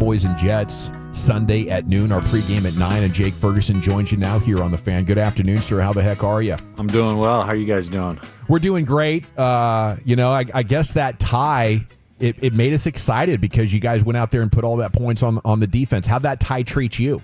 Cowboys and Jets Sunday at noon. Our pregame at 9, and Jake Ferguson joins you now here on The Fan. Good afternoon, sir. How the heck are you? I'm doing well. How are you guys doing? We're doing great. I guess that tie, it made us excited because you guys went out there and put all that points on the defense. How'd that tie treat you?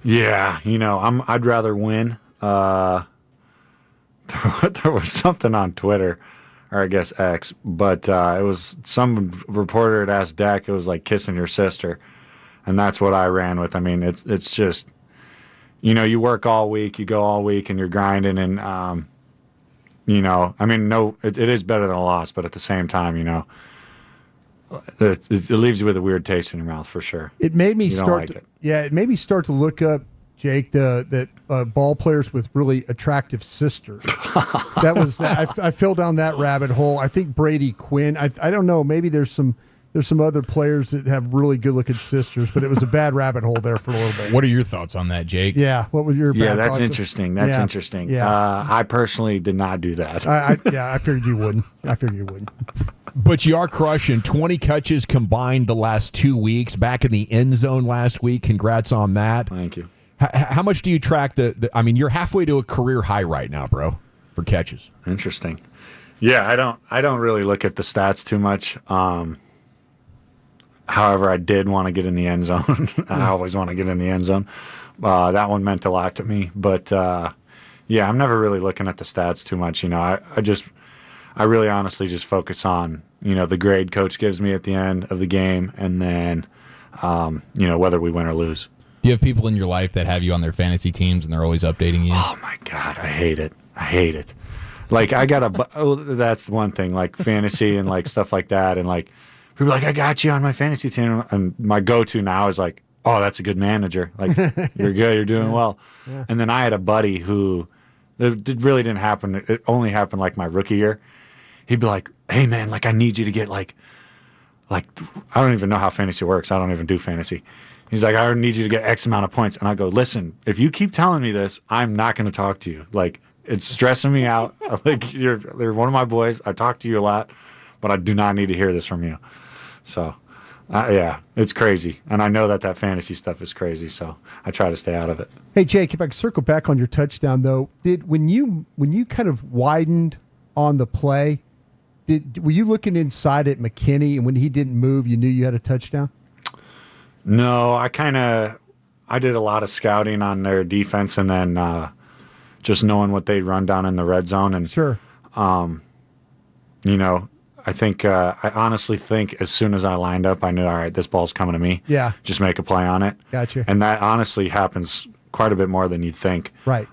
Yeah, I'd rather win. There was something on Twitter, or I guess X, but it was some reporter had asked Dak, it was like kissing your sister, and that's what I ran with. I mean, it's just, you work all week, you go all week, and you're grinding, and it is better than a loss, but at the same time, it leaves you with a weird taste in your mouth for sure. It made me it made me start to look up, Jake, that ball players with really attractive sisters. I fell down that rabbit hole. I think Brady Quinn. I don't know. Maybe there's some other players that have really good looking sisters, but it was a bad rabbit hole there for a little bit. What are your thoughts on that, Jake? Yeah. What was your that's thoughts? interesting. That's interesting. Yeah. I personally did not do that. I figured you wouldn't. But you are crushing 20 catches combined the last 2 weeks. Back in the end zone last week. Congrats on that. Thank you. How much do you track you're halfway to a career high right now, bro, for catches. Interesting. Yeah, I don't really look at the stats too much. However, I did want to get in the end zone. I always want to get in the end zone. That one meant a lot to me. But I'm never really looking at the stats too much. I really honestly just focus on, the grade coach gives me at the end of the game, and then, whether we win or lose. Do you have people in your life that have you on their fantasy teams and they're always updating you? Oh, my God. I hate it. Like, that's one thing, like fantasy and like stuff like that. And like, people are like, I got you on my fantasy team. And my go-to now is like, oh, that's a good manager. Like, you're good. You're doing well. Yeah. And then I had a buddy who, it really didn't happen. It only happened like my rookie year. He'd be like, hey, man, like, I need you to get like, I don't even know how fantasy works. I don't even do fantasy. He's like, I need you to get X amount of points. And I go, listen, if you keep telling me this, I'm not going to talk to you. Like, it's stressing me out. Like, you're one of my boys. I talk to you a lot, but I do not need to hear this from you. So, it's crazy. And I know that fantasy stuff is crazy, so I try to stay out of it. Hey, Jake, if I could circle back on your touchdown, though, when you kind of widened on the play, were you looking inside at McKinney, and when he didn't move, you knew you had a touchdown? No, I did a lot of scouting on their defense, and then just knowing what they'd run down in the red zone. And sure, I think I honestly think as soon as I lined up, I knew, all right, this ball's coming to me. Yeah, just make a play on it. Gotcha. And that honestly happens quite a bit more than you'd think. Right.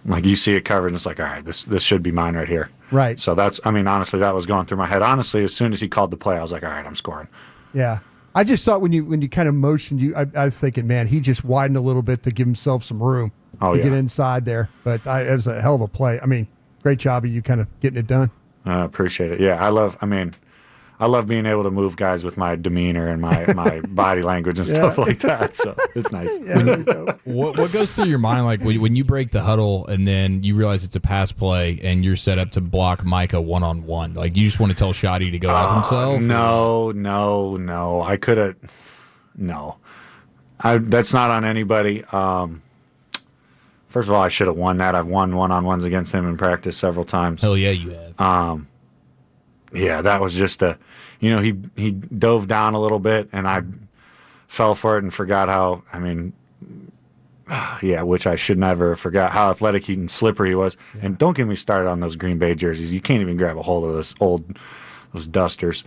Like, you see it covered, and it's like, all right, this should be mine right here. Right. So honestly, that was going through my head. Honestly, as soon as he called the play, I was like, all right, I'm scoring. Yeah. I just thought when you kind of motioned I was thinking, man, he just widened a little bit to give himself some room to get inside there. But it was a hell of a play. I mean, great job of you kind of getting it done. I appreciate it. Yeah, I love being able to move guys with my demeanor and my body language and stuff like that. So it's nice. What goes through your mind, like when you break the huddle and then you realize it's a pass play and you're set up to block Micah one-on-one? Like, you just want to tell Shoddy to go off himself? No. I could have. No. That's not on anybody. First of all, I should have won that. I've won one-on-ones against him in practice several times. Hell yeah, you have. Yeah, that was just he dove down a little bit, and I fell for it and forgot how, which I should never have forgot how athletic and slippery he was. Yeah. And don't get me started on those Green Bay jerseys. You can't even grab a hold of those dusters.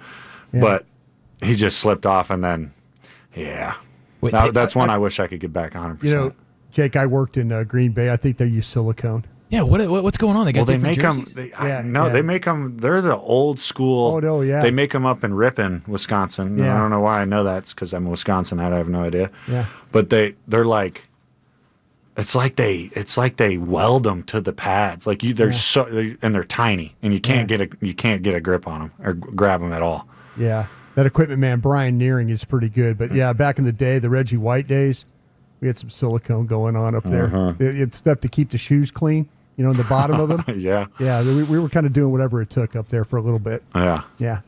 Yeah. But he just slipped off, and then, that's one I wish I could get back 100%. Jake, I worked in Green Bay. I think they use silicone. Yeah, what's going on? They got different jerseys? They make them. They're the old school. Oh no, yeah. They make them up in Ripon, Wisconsin. Yeah. I don't know why I know that. It's because I'm a Wisconsinite. I have no idea. Yeah. But they're like, it's like they weld them to the pads. Like they're tiny, and you can't get a grip on them or grab them at all. Yeah, that equipment man Brian Nearing is pretty good. But yeah, back in the day, the Reggie White days, we had some silicone going on up there. It's stuff to keep the shoes clean. In the bottom of them. Yeah. Yeah, we were kind of doing whatever it took up there for a little bit. Yeah. Yeah.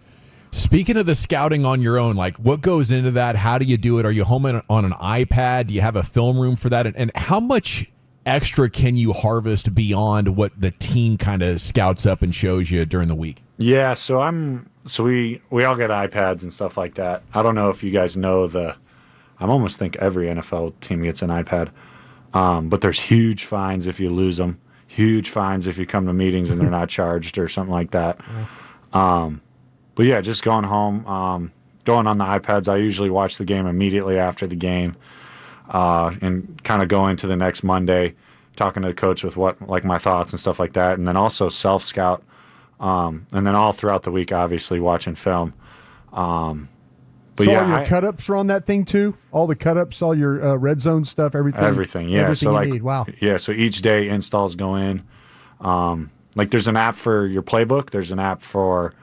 Speaking of the scouting on your own, like what goes into that? How do you do it? Are you home on an iPad? Do you have a film room for that? And how much extra can you harvest beyond what the team kind of scouts up and shows you during the week? Yeah, so we all get iPads and stuff like that. I don't know if you guys know I almost think every NFL team gets an iPad. But there's huge fines if you lose them, huge fines if you come to meetings and they're not charged or something like that. But yeah, just going home, going on the iPads. I usually watch the game immediately after the game, and kind of go into the next Monday, talking to the coach with like my thoughts and stuff like that, and then also self scout, and then all throughout the week, obviously watching film. But so yeah, all your cut-ups are on that thing too? All the cut-ups, all your red zone stuff, everything? Everything, yeah. Everything so you like, need, wow. Yeah, so each day installs go in. Like there's an app for your playbook. There's an app for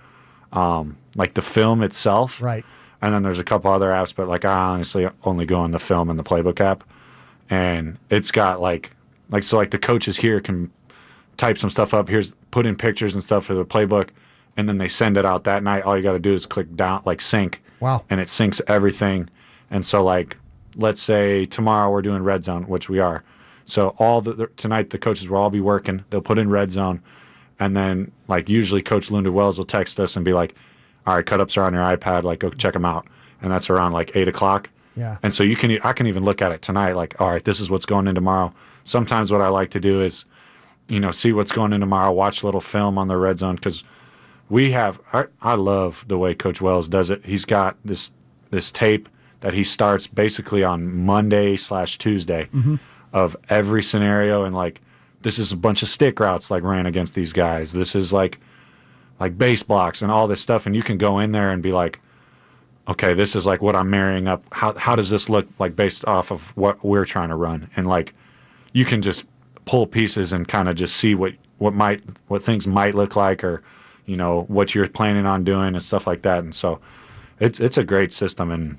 like the film itself. Right. And then there's a couple other apps, but like I honestly only go on the film and the playbook app. And it's got like the coaches here can type some stuff up. Put in pictures and stuff for the playbook, and then they send it out that night. All you got to do is click down, like sync. Wow. And it syncs everything. And so like, let's say tomorrow we're doing red zone, which we are. So tonight the coaches will all be working. They'll put in red zone. And then like usually Coach Lunda Wells will text us and be like, all right, cut-ups are on your iPad. Like go check them out. And that's around like 8 o'clock. Yeah. And so I can even look at it tonight. Like, all right, this is what's going in tomorrow. Sometimes what I like to do is, see what's going in tomorrow, watch a little film on the red zone. Cause I love the way Coach Wells does it. He's got this tape that he starts basically on Monday/Tuesday of every scenario. And like, this is a bunch of stick routes like ran against these guys. This is like base blocks and all this stuff. And you can go in there and be like, okay, this is like what I'm marrying up. How does this look like based off of what we're trying to run? And like, you can just pull pieces and kind of just see what things might look like, or, what you're planning on doing and stuff like that. And so it's a great system, and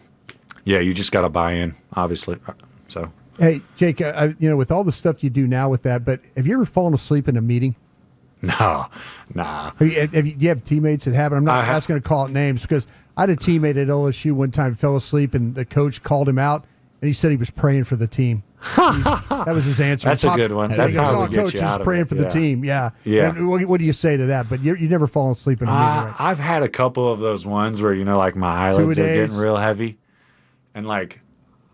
yeah, you just got to buy in, obviously. So, hey, Jake, with all the stuff you do now with that, but have you ever fallen asleep in a meeting? No, nah. Do you have teammates that have it? I'm not asking to call out names, because I had a teammate at LSU one time fell asleep, and the coach called him out, and he said he was praying for the team. That was his answer. That's a good one. He goes, coach is praying for the team. Yeah. Yeah. And what do you say to that? But you never fallen asleep in a meeting, right? I've had a couple of those ones where, like my eyelids are getting real heavy. And like,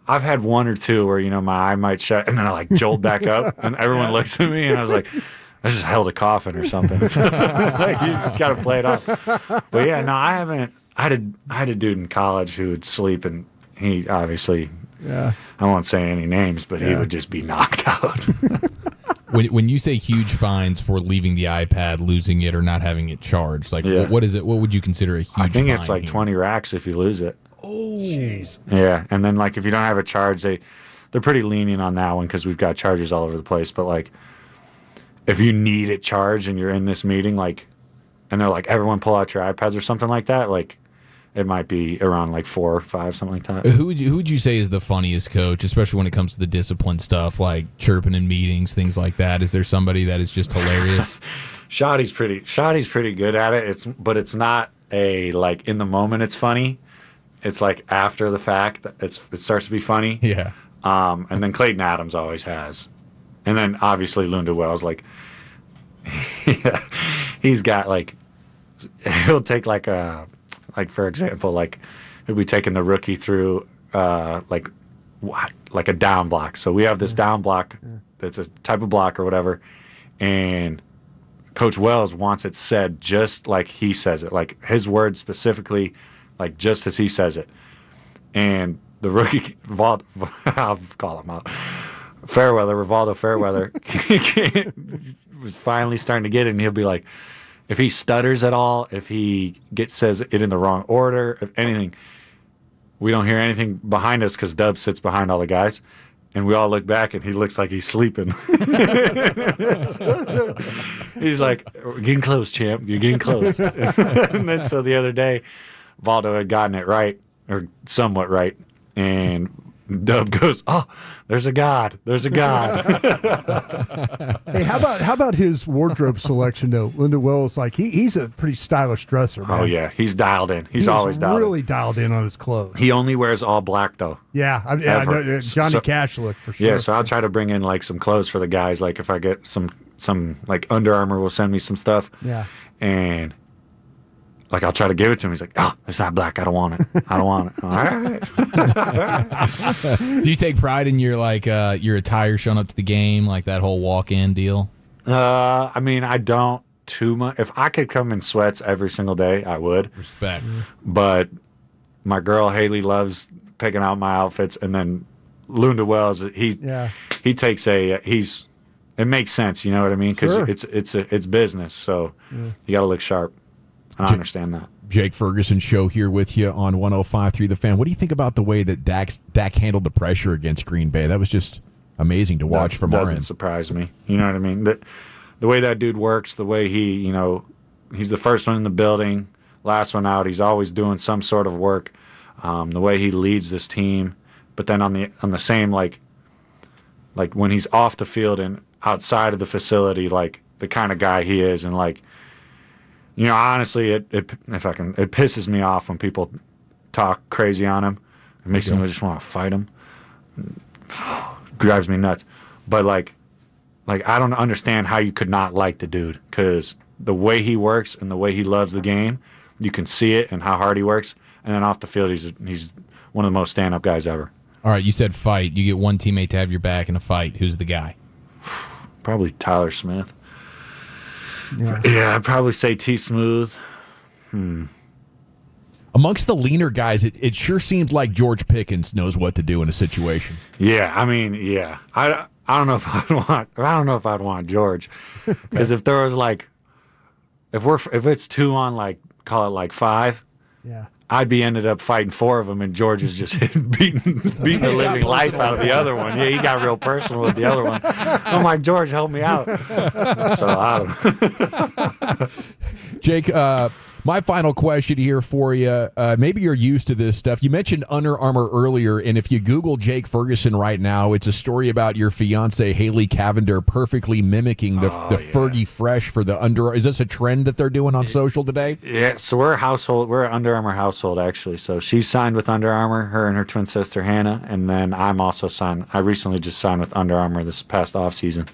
I've had one or two where, my eye might shut, and then I like jolt back up, and everyone looks at me, and I was like, I just held a coffin or something. Like, you just got to play it off. But yeah, no, I haven't. I had a dude in college who would sleep, and he obviously, I won't say any names, but he would just be knocked out. When you say huge fines for leaving the iPad, losing it, or not having it charged, like what is it? What would you consider a huge fine? I think it's like 20 racks if you lose it. Oh, jeez. Yeah, and then like if you don't have a charge, they're pretty lenient on that one, because we've got charges all over the place. But like, if you need it charged and you're in this meeting, like, and they're like, everyone pull out your iPads or something like that, like, it might be around like 4 or 5, something like that. Who would you say is the funniest coach, especially when it comes to the discipline stuff, like chirping in meetings, things like that? Is there somebody that is just hilarious? Shoddy's pretty good at it. But it's not a like in the moment it's funny. It's like after the fact that it starts to be funny. Yeah. And then Clayton Adams always has, and then obviously Lunda Wells, like, he's got like, he'll take like for example, like he'll be taking the rookie through like a down block. So we have this down block that's a type of block or whatever, and Coach Wells wants it said just like he says it, like his words specifically, like just as he says it. And the rookie, I'll call him out, Rivaldo Fairweather, was finally starting to get it, and he'll be like, if he stutters at all, if he says it in the wrong order, if anything, we don't hear anything behind us, because Dub sits behind all the guys, and we all look back, and he looks like he's sleeping. He's like, "We're getting close, champ. You're getting close." And then so the other day, Valdo had gotten it right, or somewhat right, and Dub goes, "Oh, there's a God. There's a God." Hey, how about his wardrobe selection though? Linda Wells, like he's a pretty stylish dresser, man. Oh yeah, he's dialed in. He's always dialed really in. dialed in on his clothes. He only wears all black though. Yeah, I know, Johnny Cash look for sure. Yeah, so I'll try to bring in like some clothes for the guys. Like if I get some like Under Armour will send me some stuff. Yeah, and like I'll try to give it to him. He's like, "Oh, it's not black. I don't want it. I don't want it." All right. Do you take pride in your your attire showing up to the game, like that whole walk-in deal? I mean, I don't too much. If I could come in sweats every single day, I would. Respect. But my girl Haley loves picking out my outfits, and then Lunda Wells, he takes it makes sense, you know what I mean? Because Sure. it's business, so you got to look sharp. I understand that. Jake Ferguson show here with you on 105.3 The Fan. What do you think about the way that Dak handled the pressure against Green Bay? That was just amazing to watch from our Doesn't end. surprise me. You know what I mean? The way that dude works, the way he, he's the first one in the building, last one out. He's always doing some sort of work. The way he leads this team, but then on the same like when he's off the field and outside of the facility, like the kind of guy he is, and like. Honestly, it pisses me off when people talk crazy on him. It makes me just want to fight him. Drives me nuts. But like I don't understand how you could not like the dude, because the way he works and the way he loves the game, you can see it and how hard he works. And then off the field, he's one of the most stand-up guys ever. All right, you said fight. You get one teammate to have your back in a fight. Who's the guy? Probably Tyler Smith. Yeah, I'd probably say T Smooth. Amongst the leaner guys, it sure seems like George Pickens knows what to do in a situation. Yeah, I mean, yeah. I don't know if I'd want George, because if there was like, if it's 2 on like, call it like 5. yeah. I'd be ended up fighting 4 of them, and George is just beating the living life out of the other one. Yeah, he got real personal with the other one. I'm like, George, help me out. So I don't know. Jake, my final question here for you. Maybe you're used to this stuff. You mentioned Under Armour earlier, and if you Google Jake Ferguson right now, it's a story about your fiance Haley Cavender perfectly mimicking the Fergie Fresh for the Under. Is this a trend that they're doing on social today? Yeah, so we're an Under Armour household actually. So she's signed with Under Armour, her and her twin sister Hannah, and then I'm also signed. I recently just signed with Under Armour this past off season.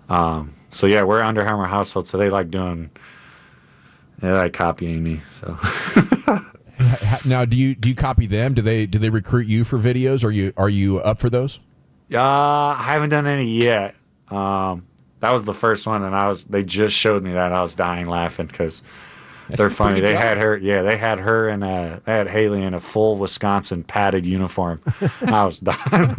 So yeah, we're Under Armour household. So they like copying me. So Now, do you copy them? Do they recruit you for videos? Are you up for those? I haven't done any yet. That was the first one, and they just showed me that. I was dying laughing because they're funny. They had her, they had her and they had Haley in a full Wisconsin padded uniform. I was dying.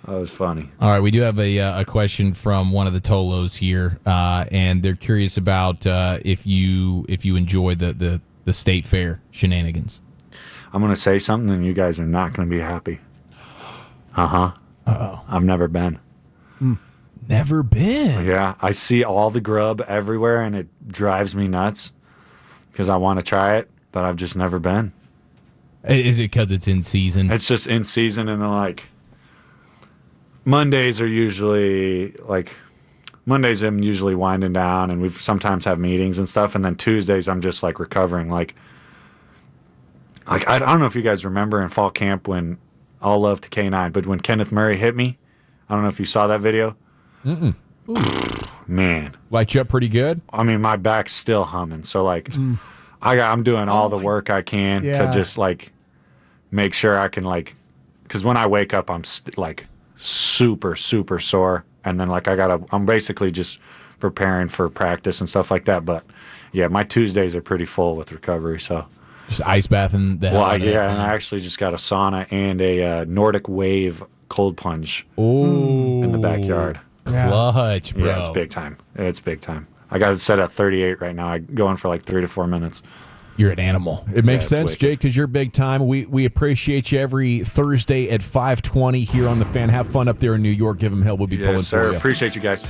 That was funny. All right, we do have a question from one of the Tolos here, and they're curious about if you enjoy the state fair shenanigans. I'm going to say something, and you guys are not going to be happy. Uh-oh. I've never been. Never been. Yeah, I see all the grub everywhere, and it drives me nuts because I want to try it, but I've just never been. Is it because it's in season? It's just in season, and then like Mondays I'm usually winding down, and we sometimes have meetings and stuff, and then Tuesdays I'm just like recovering. Like I don't know if you guys remember in fall camp when all love to K9, but when Kenneth Murray hit me, I don't know if you saw that video. Man, Light you up pretty good. I mean, my back's still humming. So like, I'm doing all the work I can to just like make sure I can like, because when I wake up, I'm like super sore, and then like I'm basically just preparing for practice and stuff like that. But yeah, my Tuesdays are pretty full with recovery. So just ice bathing the hell out of and everything. I actually just got a sauna and a Nordic Wave cold plunge Ooh. in the backyard. Clutch, bro. Yeah, it's big time. It's big time. I got it set at 38 right now. I go in for like 3 to 4 minutes. You're an animal. It makes it's sense, wicked. Jake, because you're big time. We appreciate you every Thursday at 5:20 here on The Fan. Have fun up there in New York. Give them hell. We'll be pulling Yes, for sir. you. Appreciate you guys.